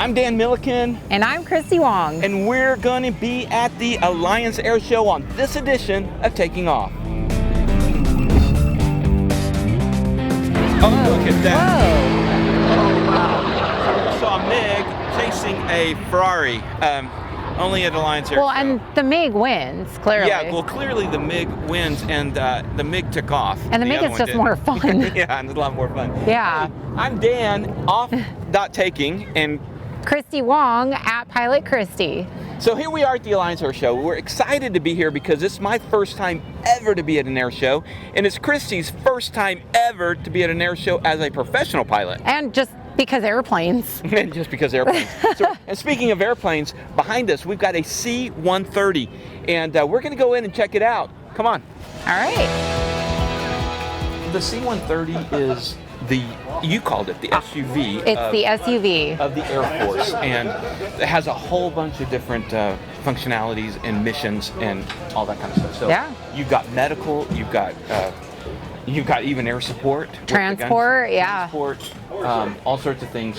I'm Dan Millican. And I'm Christy Wong. And we're going to be at the Alliance Air Show on this edition of Taking Off. Oh, look at that. Whoa. Oh, wow. So saw MiG chasing a Ferrari, only at Alliance Air Show. Well, and the MiG wins, clearly. Yeah, well, clearly the MiG wins, and the MiG took off. And the MiG is just more fun. Yeah, and it's a lot more fun. Yeah. Hey, I'm Dan, off.taking, and Christy Wong at Pilot Christy. so here we are at the Alliance Air Show. We're excited to be here because it's my first time ever to be at an air show, and it's Christy's first time ever to be at an air show as a professional pilot. And just because airplanes. And just because airplanes. And speaking of airplanes, behind us we've got a C-130, and we're going to go in and check it out. Come on. All right. The C-130 is you called it the SUV. It's the SUV. Of the Air Force, and it has a whole bunch of different functionalities and missions and all that kind of stuff. So Yeah. you've got medical, you've got even air support. with the guns. Transport, yeah. Transport, all sorts of things.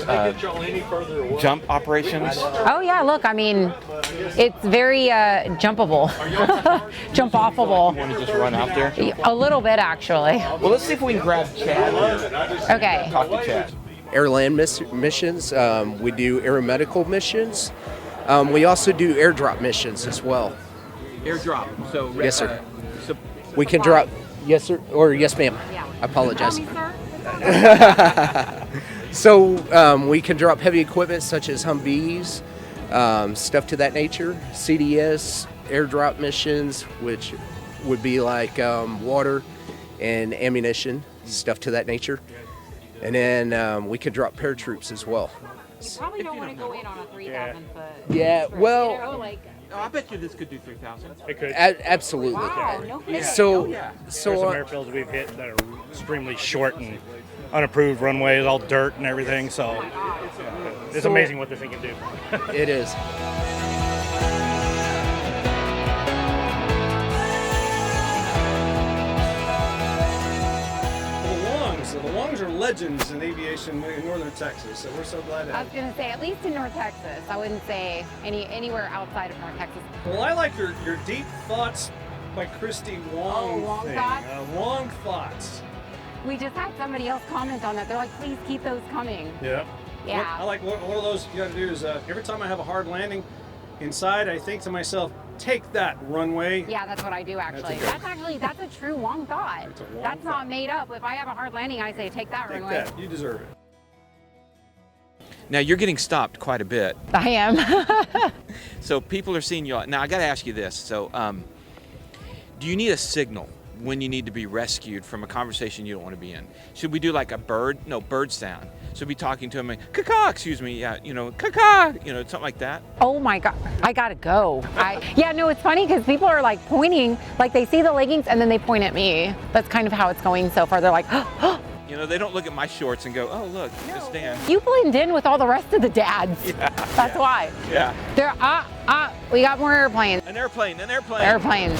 Jump operations. Oh, yeah, look, I mean, it's very jumpable. Jump offable. You want to just run out there? A little bit, actually. Well, let's see if we can grab Chad here. Okay. Talk to Chad. Airland missions. We do aeromedical missions. We also do airdrop missions as well. Airdrop. So Yes, sir. So We can drop, yes, sir, or yes, ma'am. Yeah. I apologize. Call me, sir. So we can drop heavy equipment such as Humvees, stuff to that nature. CDS, airdrop missions, which would be like water and ammunition, stuff to that nature. And then we can drop paratroops as well. You probably don't want to go in on a 3,000 foot. Yeah, well, You know, like, oh, I bet you this could do 3,000. It could. absolutely. wow, no kidding. So, yeah. There's some so airfields we've hit that are extremely short and unapproved runways, all dirt and everything. So it's amazing what this thing can do. it is. The Wongs are legends in aviation in northern Texas, so we're so glad to I have was going to say, at least in North Texas. I wouldn't say anywhere outside of North Texas. Well, I like your Deep Thoughts by Christy Wong Oh, Wong thing. Thoughts? Wong Thoughts. We just had somebody else comment on that. They're like, please keep those coming. Yeah. Yeah. I like one of those you got to do is every time I have a hard landing inside, I think to myself, take that runway. Yeah, that's what I do actually. That's a true Wong thought. It's a Wong That's thought. not made up. If I have a hard landing, I say take that Take runway. that. You deserve it. Now you're getting stopped quite a bit. I am. So people are seeing you. Now I got to ask you this. So, do you need a signal when you need to be rescued from a conversation you don't want to be in? Should we do like a bird sound? Should we be talking to him like, caw, excuse me, yeah, caw, something like that? Oh my God, I gotta go. Yeah, no, it's funny because people are like pointing, like they see the leggings and then they point at me. That's kind of how it's going so far. They're like, oh, They don't look at my shorts and go, oh look, it's Dan. you blend in with all the rest of the dads. Yeah, That's why. Yeah. They're, we got more airplanes. An airplane. Airplanes.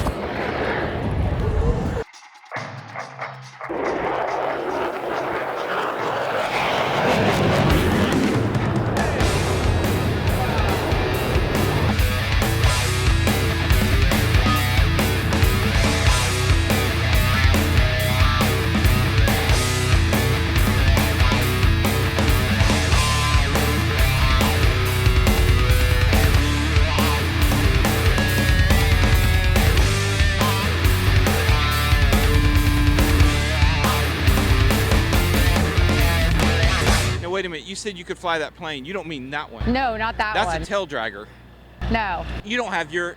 Wait a minute, you said you could fly that plane. You don't mean that one. No, not that one. That's a tail dragger. No, You don't have your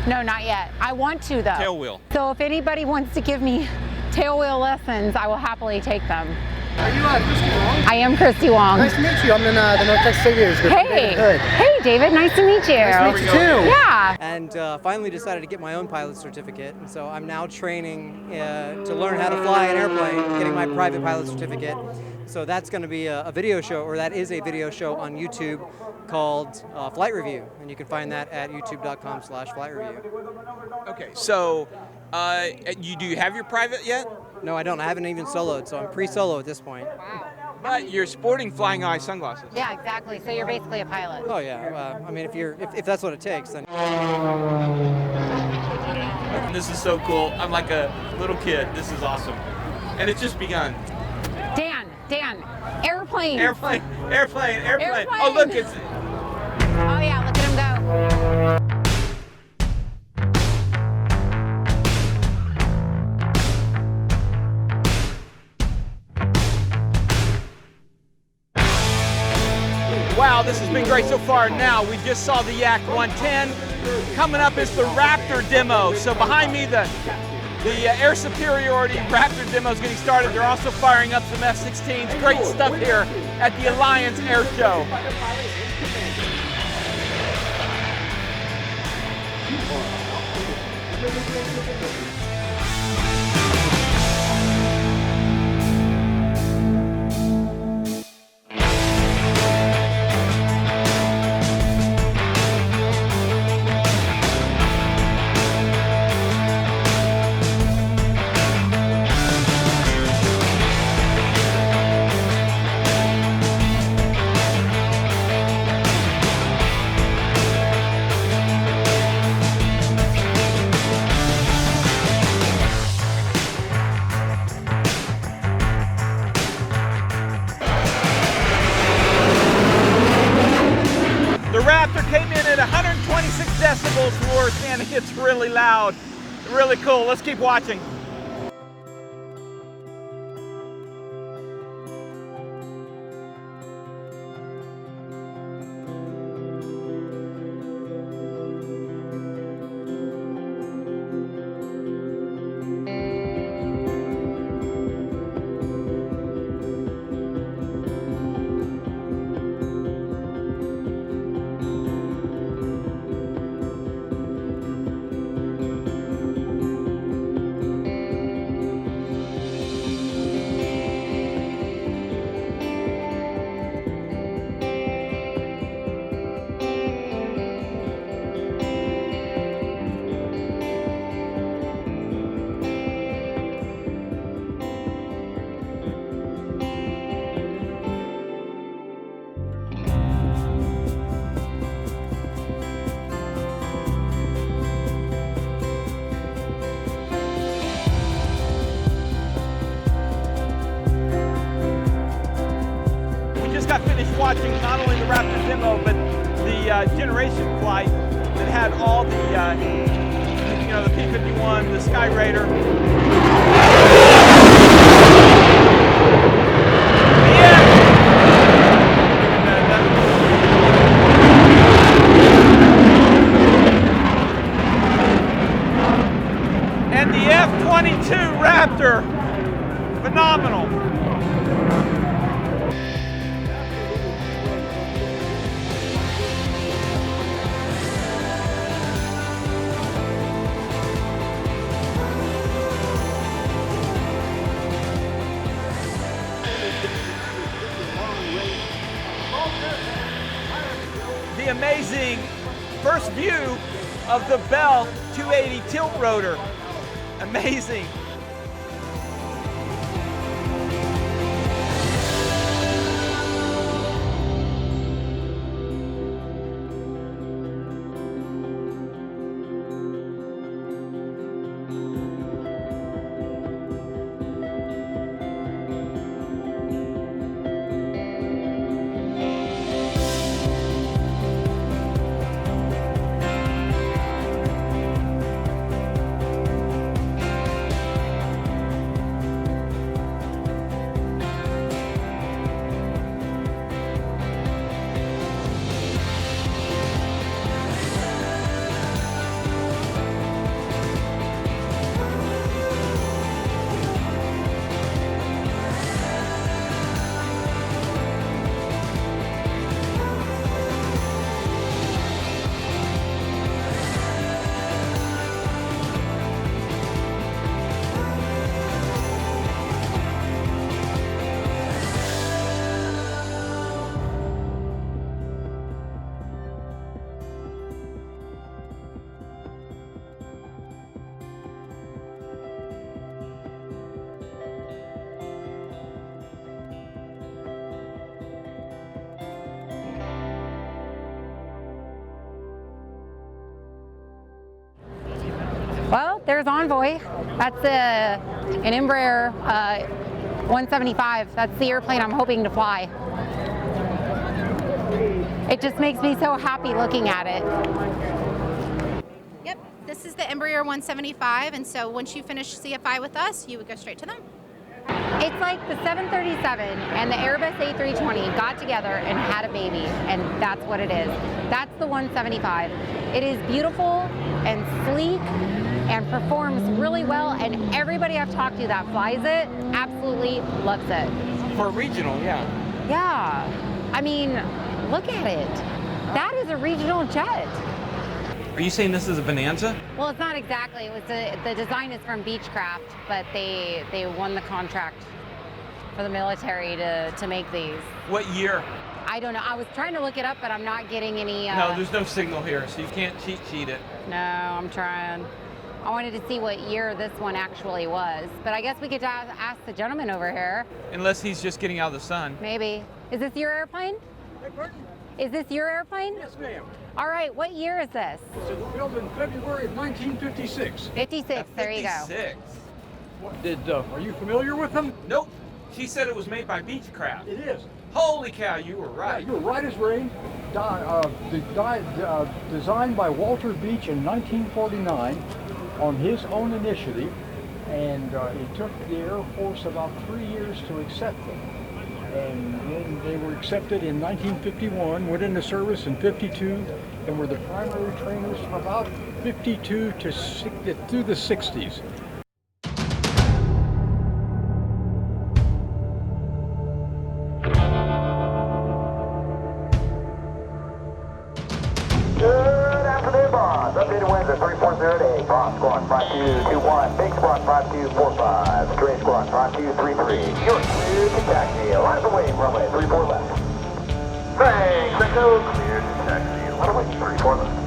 no, not yet. I want to though. tail wheel. So if anybody wants to give me tail wheel lessons, I will happily take them. Are you Christy Wong? I am Christy Wong. Nice to meet you. I'm in the North Texas Aviators Group. I'm Hey, David Hood. hey David, nice to meet you. Nice to meet you too. Yeah. And finally decided to get my own pilot certificate. And so I'm now training to learn how to fly an airplane, getting my private pilot certificate. So that's going to be a video show, or that is a video show on YouTube called Flight Review. And you can find that at youtube.com/flight review. Okay, so do you have your private yet? No, I don't. I haven't even soloed, so I'm pre-solo at this point. Wow. But you're sporting flying eye sunglasses. Yeah, exactly. So you're basically a pilot. Oh yeah. I mean, if that's what it takes, then. This is so cool. I'm like a little kid. This is awesome. And it's just begun. Dan, airplane. Airplane. Airplane. Oh, look, it's... Oh yeah, look at him go. Wow, this has been great so far. Now, we just saw the Yak 110. Coming up is the Raptor demo. So behind me, the air superiority Raptor demo is getting started. They're also firing up some F16s. Great stuff here at the Alliance Air Show. The Raptor came in at 126 decibels worth, and it's really loud. Really cool. Let's keep watching. Finished watching not only the Raptor demo, but the generation flight that had all the, the P-51, the Skyraider. And the F22 Raptor, phenomenal. The amazing first view of the Bell 280 tilt rotor. Amazing. there's Envoy. That's an Embraer 175. That's the airplane I'm hoping to fly. It just makes me so happy looking at it. Yep, this is the Embraer 175, and so once you finish CFI with us, you would go straight to them. It's like the 737 and the Airbus A320 got together and had a baby, and that's what it is. That's the 175. It is beautiful and sleek and performs really well, and everybody I've talked to that flies it absolutely loves it. For a regional, yeah. Yeah, I mean, look at it. That is a regional jet. Are you saying this is a Bonanza? Well, it's not exactly. It was the design is from Beechcraft, but they won the contract for the military to make these. What year? I don't know. I was trying to look it up, but I'm not getting any. No, there's no signal here, so you can't cheat it. No, I'm trying. I wanted to see what year this one actually was, but I guess we could ask the gentleman over here. Unless he's just getting out of the sun. Maybe. Is this your airplane? Is this your airplane? Yes, ma'am. All right, what year is this? It was built in February of 1956. 56, there you go. 56. Are you familiar with them? Nope. She said it was made by Beechcraft. It is. Holy cow, you were right. Yeah, you were right as rain. Designed by Walter Beech in 1949 on his own initiative, and it took the Air Force about 3 years to accept them. And then they were accepted in 1951, went into service in 52, and were the primary trainers from about 52 to through the 60s. Good afternoon, boss. Updated winds are 3408. Boss squawk 5221. Big squawk 5245. Stray squawk 5233. You're clear to taxi. Line of way, runway 34 left. Thanks, Echo. Clear to taxi. Line of way 34 left.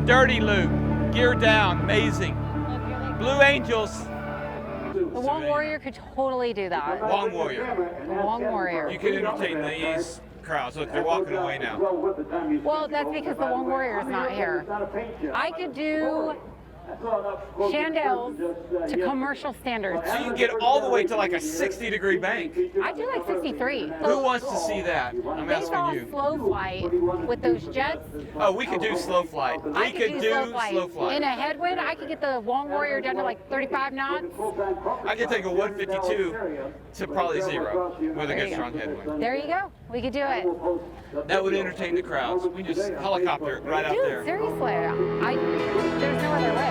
Dirty Loop, gear down, amazing. Blue Angels. The Wong Warrior could totally do that. Wong Warrior. The Wong Warrior. You could entertain these crowds. Look, they're walking away now. Well, that's because the Wong Warrior is not here. I could do chandelles to commercial standards. So you can get all the way to like a 60-degree bank. I do like 63. Who wants to see that? I'm They saw asking a you. slow flight with those jets. Oh, we could do slow flight. I We could do slow In flight. a headwind, I could get the Wong Warrior down to like 35 knots. I could take a 152 to probably 0 with a good strong headwind. There you go. We could do it. That would entertain the crowds. We just helicopter it right out Dude, there. seriously, there's no other way.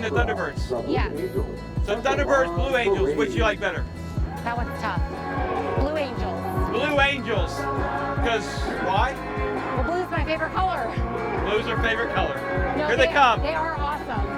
seen the Thunderbirds? Yes. So Thunderbirds, Blue Angels, which you like better? That one's tough. Blue Angels. Blue Angels. Because why? Well, blue's my favorite color. Blue's our favorite color. No, Here they come. They are awesome.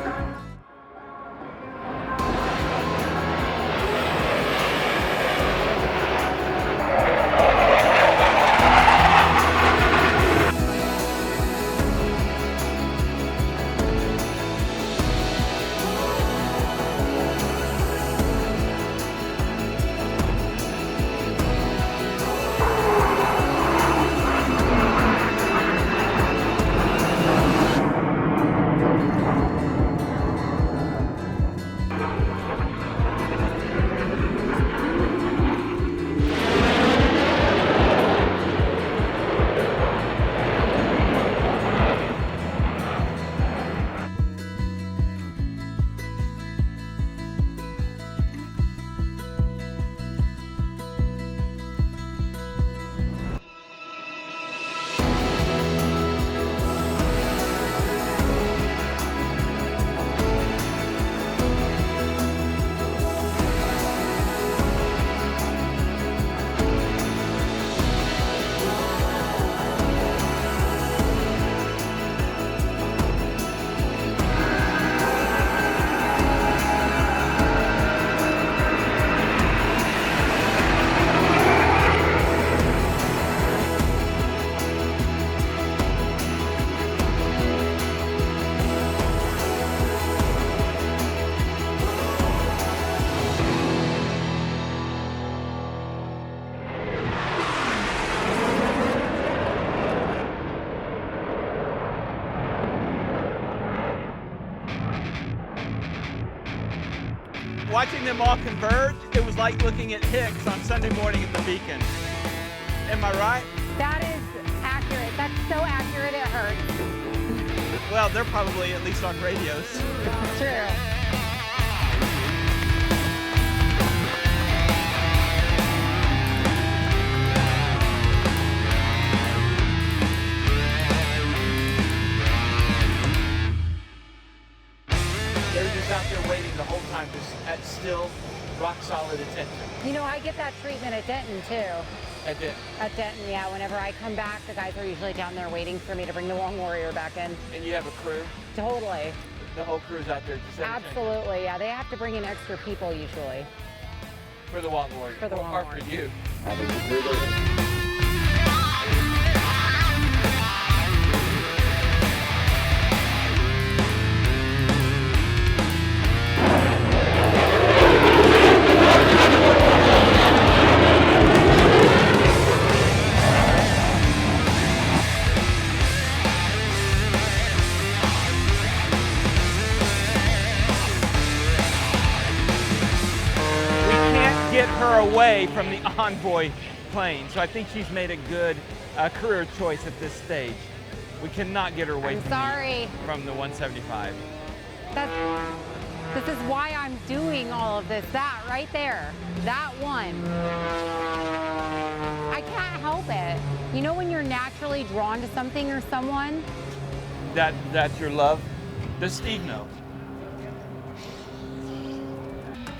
Watching them all converge, it was like looking at Hicks on Sunday morning at the Beacon. Am I right? That is accurate. That's so accurate it hurts. Well, they're probably at least on radios. True. They're just out there waiting the whole time, just at still, rock solid attention. You know, I get that treatment at Denton too. At Denton? At Denton, yeah. Whenever I come back, the guys are usually down there waiting for me to bring the Wong Warrior back in. And you have a crew? Totally. The whole crew's out there just Absolutely, yeah. They have to bring in extra people usually. For the Wong Warrior? For the Wong Or Warrior. for you? Get her away from the Envoy plane. So I think she's made a good career choice at this stage. We cannot get her away from the 175. This is why I'm doing all of this. That right there, that one. I can't help it. You know when you're naturally drawn to something or someone? That's your love? Does Steve know?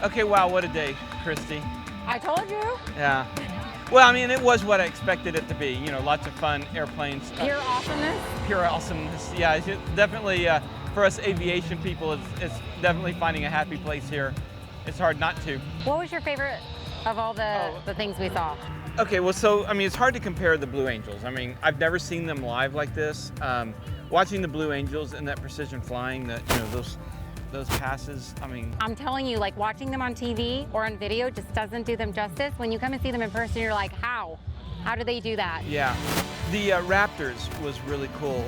Okay, wow, what a day, Christy. I told you. Yeah. Well, I mean, it was what I expected it to be. You know, lots of fun, airplanes. Pure awesomeness? Pure awesomeness, yeah. It's definitely, for us aviation people, it's definitely finding a happy place here. It's hard not to. What was your favorite of all the things we saw? Okay, well, so, I mean, it's hard to compare the Blue Angels. I mean, I've never seen them live like this. Watching the Blue Angels and that precision flying, those passes, I mean... I'm telling you, like watching them on TV or on video just doesn't do them justice. When you come and see them in person, you're like, how? How do they do that? Yeah, the Raptors was really cool.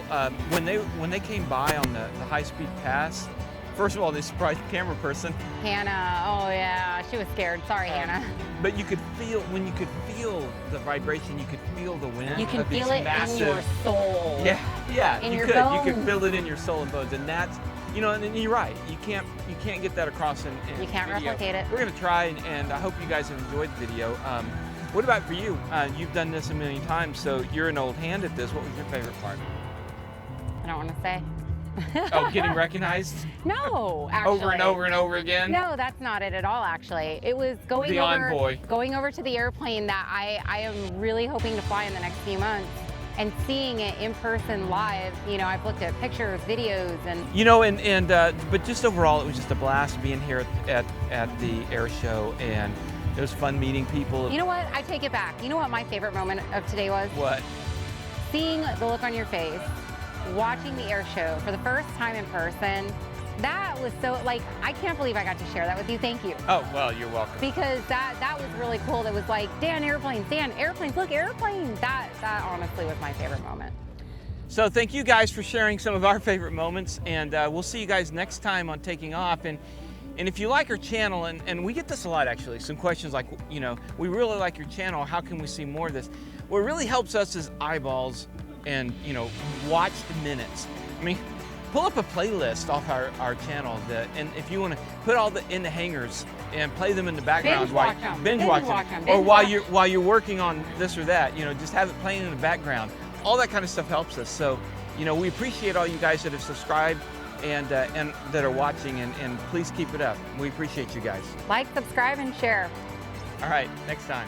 When they came by on the high-speed pass, first of all, they surprised the camera person. Hannah, oh yeah, she was scared. Sorry, Hannah. But you could feel, when you could feel the vibration, you could feel the wind. You can feel it in your soul. Yeah, in you your could. bones. You could feel it in your soul and bones, and that's, you know, and you're right. You can't get that across in You can't video. replicate it. We're gonna try, and I hope you guys have enjoyed the video. What about for you? You've done this a million times, so you're an old hand at this. What was your favorite part? I don't want to say. Oh, getting recognized No, actually. over and over and over again? No, that's not it at all, actually. It was going The envoy. going over to the airplane that I am really hoping to fly in the next few months and seeing it in person live. You know, I've looked at pictures, videos, and... You know, but just overall, it was just a blast being here at the air show, and it was fun meeting people. You know what? I take it back. You know what my favorite moment of today was? What? Seeing the look on your face, watching the air show for the first time in person. That was so, like, I can't believe I got to share that with you. Thank you. Oh, well, you're welcome. Because that was really cool. That was like, Dan, airplanes, look, airplanes. That honestly was my favorite moment. So thank you guys for sharing some of our favorite moments, and we'll see you guys next time on Taking Off. And if you like our channel, and we get this a lot actually, some questions like, you know, we really like your channel, how can we see more of this? What really helps us is eyeballs and, you know, watch the minutes. I mean, pull up a playlist off our channel, and if you want to put all in the hangers and play them in the background, binge watch them, or while you're working on this or that, you know, just have it playing in the background. All that kind of stuff helps us. So, you know, we appreciate all you guys that have subscribed and that are watching, and please keep it up. We appreciate you guys. Like, subscribe, and share. All right, next time.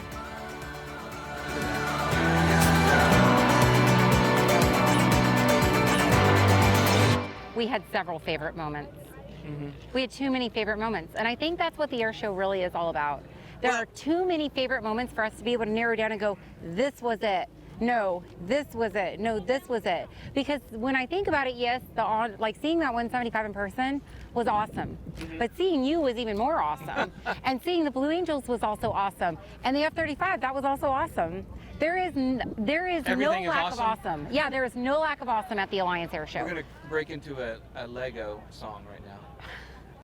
We had several favorite moments. We had too many favorite moments, and I think that's what the air show really is all about. There are too many favorite moments for us to be able to narrow down and go, this was it. No, this was it. No, this was it. Because when I think about it, yes, like seeing that 175 in person was awesome. But seeing you was even more awesome. And seeing the Blue Angels was also awesome. And the F-35, that was also awesome. There is no lack of awesome. Yeah, there is no lack of awesome at the Alliance Air Show. We're going to break into a Lego song right now.